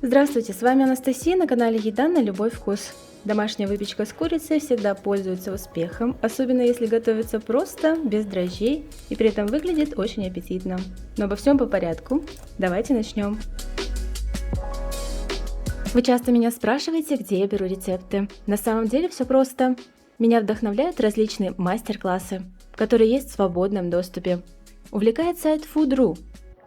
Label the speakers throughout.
Speaker 1: Здравствуйте, с вами Анастасия на канале Еда на любой вкус. Домашняя выпечка с курицей всегда пользуется успехом, особенно если готовится просто, без дрожжей и при этом выглядит очень аппетитно. Но обо всем по порядку. Давайте начнем. Вы часто меня спрашиваете, где я беру рецепты. На самом деле все просто. Меня вдохновляют различные мастер-классы, которые есть в свободном доступе. Увлекает сайт Food.ru,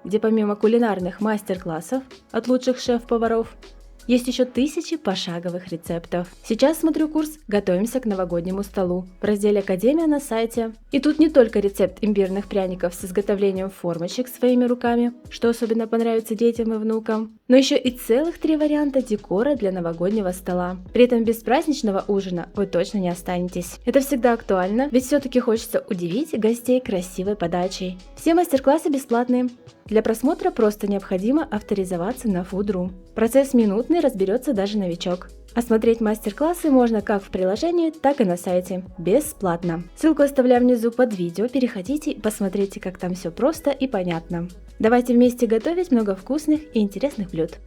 Speaker 1: где помимо кулинарных мастер-классов от лучших шеф-поваров, есть еще тысячи пошаговых рецептов. Сейчас смотрю курс «Готовимся к новогоднему столу» в разделе «Академия» на сайте. И тут не только рецепт имбирных пряников с изготовлением формочек своими руками, что особенно понравится детям и внукам, но еще и целых 3 варианта декора для новогоднего стола. При этом без праздничного ужина вы точно не останетесь. Это всегда актуально, ведь все-таки хочется удивить гостей красивой подачей. Все мастер-классы бесплатные. Для просмотра просто необходимо авторизоваться на Food.ru. Процесс минутный, разберется даже новичок. А смотреть мастер-классы можно как в приложении, так и на сайте, бесплатно. Ссылку оставляю внизу под видео, переходите и посмотрите, как там все просто и понятно. Давайте вместе готовить много вкусных и интересных блюд.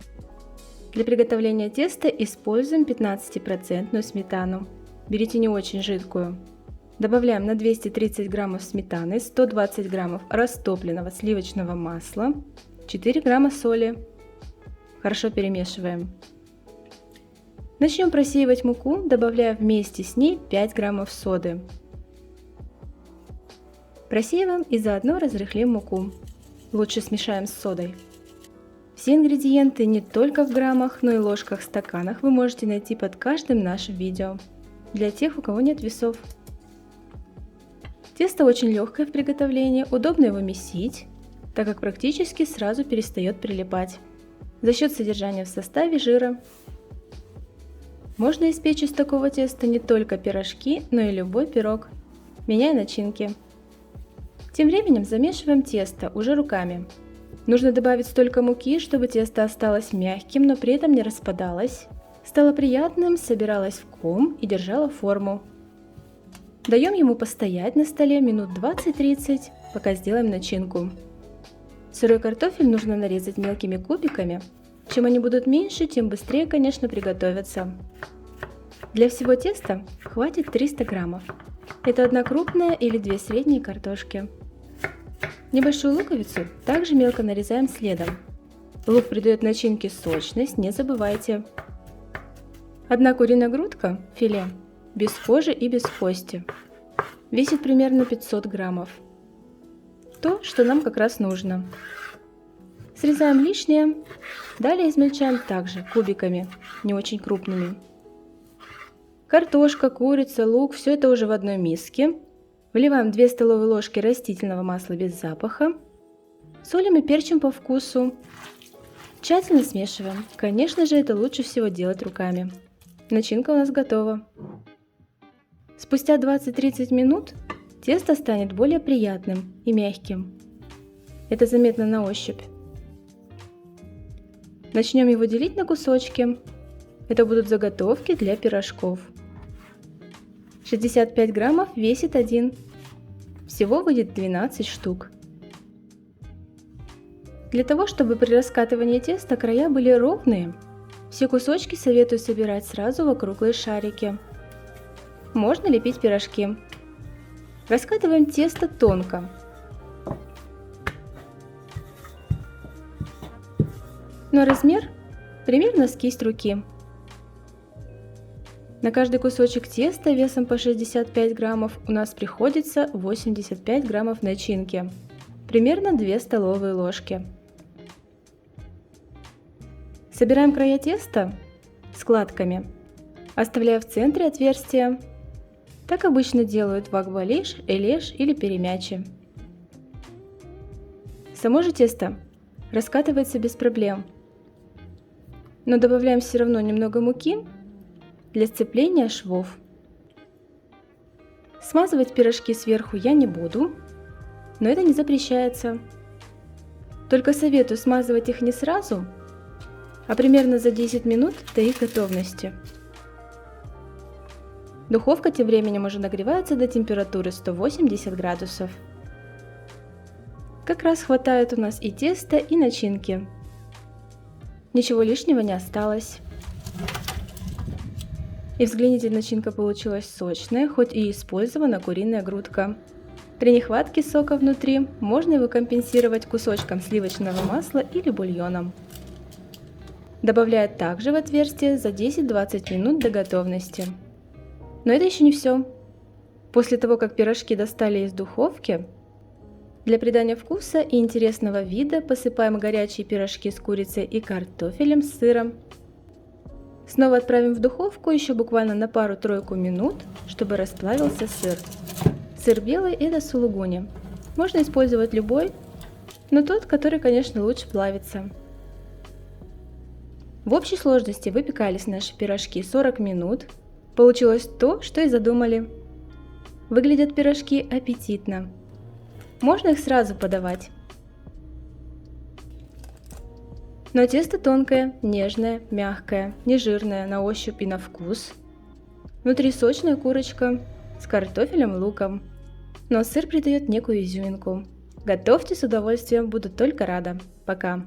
Speaker 1: Для приготовления теста используем 15% сметану. Берите не очень жидкую. Добавляем на 230 граммов сметаны, 120 граммов растопленного сливочного масла, 4 грамма соли. Хорошо перемешиваем. Начнем просеивать муку, добавляя вместе с ней 5 граммов соды. Просеиваем и заодно разрыхлим муку. Лучше смешаем с содой. Все ингредиенты не только в граммах, но и ложках-стаканах вы можете найти под каждым нашим видео, для тех, у кого нет весов. Тесто очень легкое в приготовлении, удобно его месить, так как практически сразу перестает прилипать за счет содержания в составе жира. Можно испечь из такого теста не только пирожки, но и любой пирог, меняя начинки. Тем временем замешиваем тесто уже руками. Нужно добавить столько муки, чтобы тесто осталось мягким, но при этом не распадалось, стало приятным, собиралось в ком и держало форму. Даем ему постоять на столе минут 20-30, пока сделаем начинку. Сырой картофель нужно нарезать мелкими кубиками. Чем они будут меньше, тем быстрее, конечно, приготовятся. Для всего теста хватит 300 граммов. Это 1 крупная или 2 средние картошки. Небольшую луковицу также мелко нарезаем следом. Лук придает начинке сочность, не забывайте. 1 куриная грудка, филе, без кожи и без кости. Весит примерно 500 граммов. То, что нам как раз нужно. Срезаем лишнее. Далее измельчаем также кубиками, не очень крупными. Картошка, курица, лук, все это уже в одной миске. Вливаем 2 столовые ложки растительного масла без запаха. Солим и перчим по вкусу. Тщательно смешиваем. Конечно же, это лучше всего делать руками. Начинка у нас готова. Спустя 20-30 минут тесто станет более приятным и мягким. Это заметно на ощупь. Начнем его делить на кусочки. Это будут заготовки для пирожков. 65 граммов весит один. Всего выйдет 12 штук. Для того, чтобы при раскатывании теста края были ровные, все кусочки советую собирать сразу в округлые шарики. Можно лепить пирожки. Раскатываем тесто тонко. Но размер примерно с кисть руки. На каждый кусочек теста весом по 65 граммов у нас приходится 85 граммов начинки. Примерно 2 столовые ложки. Собираем края теста складками, оставляя в центре отверстия. Так обычно делают в акбалиш, элеш или перемяче. Само же тесто раскатывается без проблем, но добавляем все равно немного муки для сцепления швов. Смазывать пирожки сверху я не буду, но это не запрещается. Только советую смазывать их не сразу, а примерно за 10 минут до их готовности. Духовка тем временем уже нагревается до температуры 180 градусов. Как раз хватает у нас и теста, и начинки. Ничего лишнего не осталось. И взгляните, начинка получилась сочная, хоть и использована куриная грудка. При нехватке сока внутри можно его компенсировать кусочком сливочного масла или бульоном. Добавляют также в отверстие за 10-20 минут до готовности. Но это еще не все. После того, как пирожки достали из духовки, для придания вкуса и интересного вида посыпаем горячие пирожки с курицей и картофелем с сыром. Снова отправим в духовку еще буквально на пару-тройку минут, чтобы расплавился сыр. Сыр белый – это сулугуни. Можно использовать любой, но тот, который, конечно, лучше плавится. В общей сложности выпекались наши пирожки 40 минут. Получилось то, что и задумали. Выглядят пирожки аппетитно. Можно их сразу подавать. Но тесто тонкое, нежное, мягкое, нежирное на ощупь и на вкус. Внутри сочная курочка с картофелем и луком. Но сыр придает некую изюминку. Готовьте с удовольствием, буду только рада. Пока!